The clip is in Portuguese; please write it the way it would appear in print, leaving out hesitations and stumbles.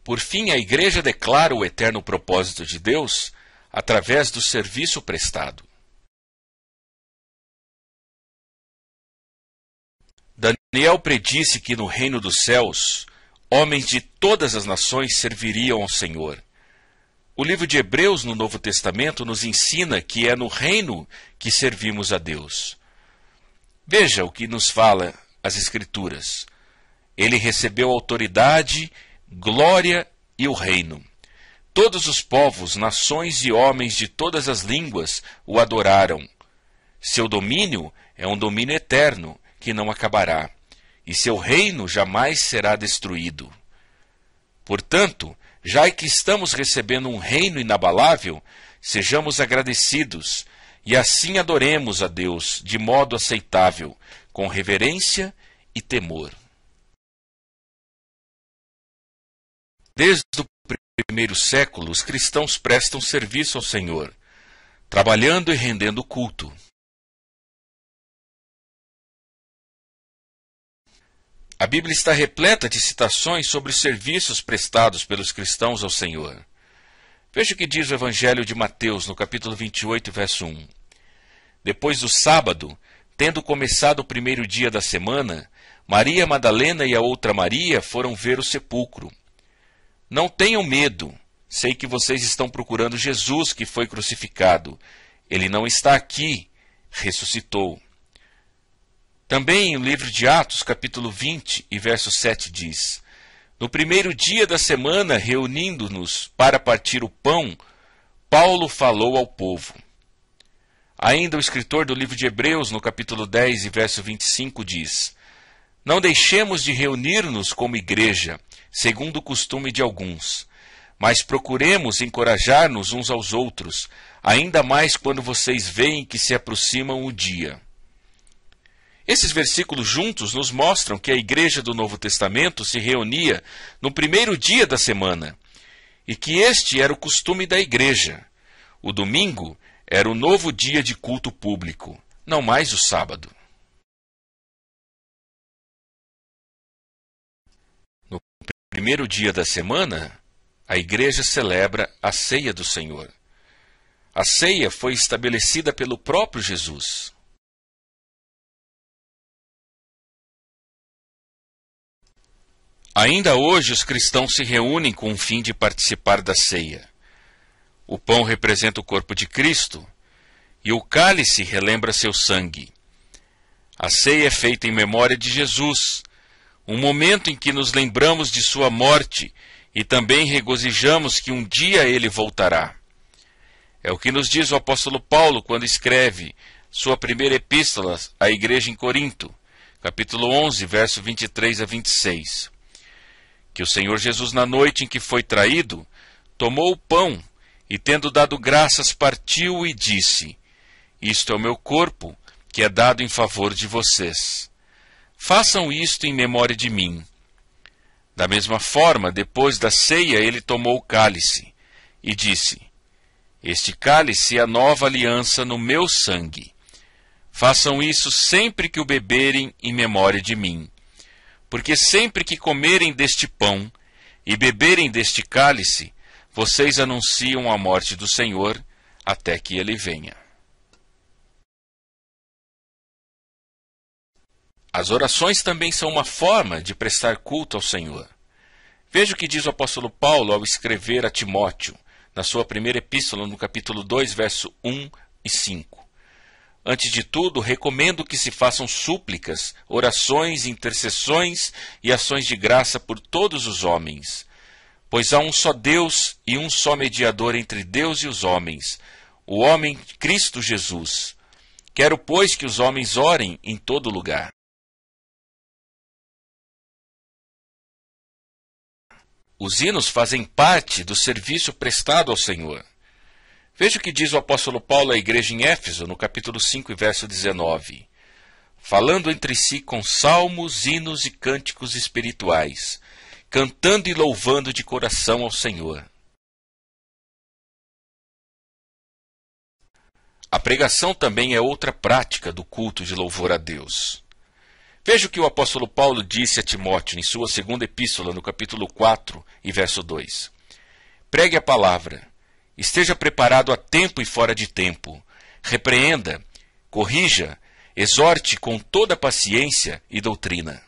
Por fim, a Igreja declara o eterno propósito de Deus através do serviço prestado. Daniel predisse que no reino dos céus, homens de todas as nações serviriam ao Senhor. O livro de Hebreus, no Novo Testamento, nos ensina que é no reino que servimos a Deus. Veja o que nos fala as Escrituras. Ele recebeu autoridade, glória e o reino. Todos os povos, nações e homens de todas as línguas o adoraram. Seu domínio é um domínio eterno, que não acabará, e seu reino jamais será destruído. Portanto, já que estamos recebendo um reino inabalável, sejamos agradecidos, e assim adoremos a Deus de modo aceitável, com reverência e temor. Desde o primeiro século, os cristãos prestam serviço ao Senhor, trabalhando e rendendo culto. A Bíblia está repleta de citações sobre os serviços prestados pelos cristãos ao Senhor. Veja o que diz o Evangelho de Mateus, no capítulo 28, verso 1. Depois do sábado, tendo começado o primeiro dia da semana, Maria Madalena e a outra Maria foram ver o sepulcro. Não tenham medo, sei que vocês estão procurando Jesus que foi crucificado. Ele não está aqui, ressuscitou. Também no livro de Atos, capítulo 20 e verso 7 diz: No primeiro dia da semana, reunindo-nos para partir o pão, Paulo falou ao povo. Ainda o escritor do livro de Hebreus, no capítulo 10 e verso 25 diz: Não deixemos de reunir-nos como igreja, segundo o costume de alguns, mas procuremos encorajar-nos uns aos outros, ainda mais quando vocês veem que se aproximam o dia. Esses versículos juntos nos mostram que a igreja do Novo Testamento se reunia no primeiro dia da semana, e que este era o costume da igreja. O domingo era o novo dia de culto público, não mais o sábado. No primeiro dia da semana, a igreja celebra a ceia do Senhor. A ceia foi estabelecida pelo próprio Jesus. Ainda hoje os cristãos se reúnem com o fim de participar da ceia. O pão representa o corpo de Cristo e o cálice relembra seu sangue. A ceia é feita em memória de Jesus, um momento em que nos lembramos de sua morte e também regozijamos que um dia ele voltará. É o que nos diz o apóstolo Paulo quando escreve sua primeira epístola à igreja em Corinto, capítulo 11, verso 23 a 26. Que o Senhor Jesus, na noite em que foi traído, tomou o pão e, tendo dado graças, partiu e disse: Isto é o meu corpo, que é dado em favor de vocês. Façam isto em memória de mim. Da mesma forma, depois da ceia, ele tomou o cálice e disse: Este cálice é a nova aliança no meu sangue. Façam isso sempre que o beberem em memória de mim. Porque sempre que comerem deste pão e beberem deste cálice, vocês anunciam a morte do Senhor até que ele venha. As orações também são uma forma de prestar culto ao Senhor. Veja o que diz o apóstolo Paulo ao escrever a Timóteo, na sua primeira epístola, no capítulo 2, verso 1 e 5. Antes de tudo, recomendo que se façam súplicas, orações, intercessões e ações de graça por todos os homens, pois há um só Deus e um só mediador entre Deus e os homens, o homem Cristo Jesus. Quero, pois, que os homens orem em todo lugar. Os hinos fazem parte do serviço prestado ao Senhor. Veja o que diz o apóstolo Paulo à igreja em Éfeso, no capítulo 5, verso 19. Falando entre si com salmos, hinos e cânticos espirituais, cantando e louvando de coração ao Senhor. A pregação também é outra prática do culto de louvor a Deus. Veja o que o apóstolo Paulo disse a Timóteo em sua segunda epístola, no capítulo 4 e verso 2. Pregue a palavra, esteja preparado a tempo e fora de tempo, repreenda, corrija, exorte com toda paciência e doutrina.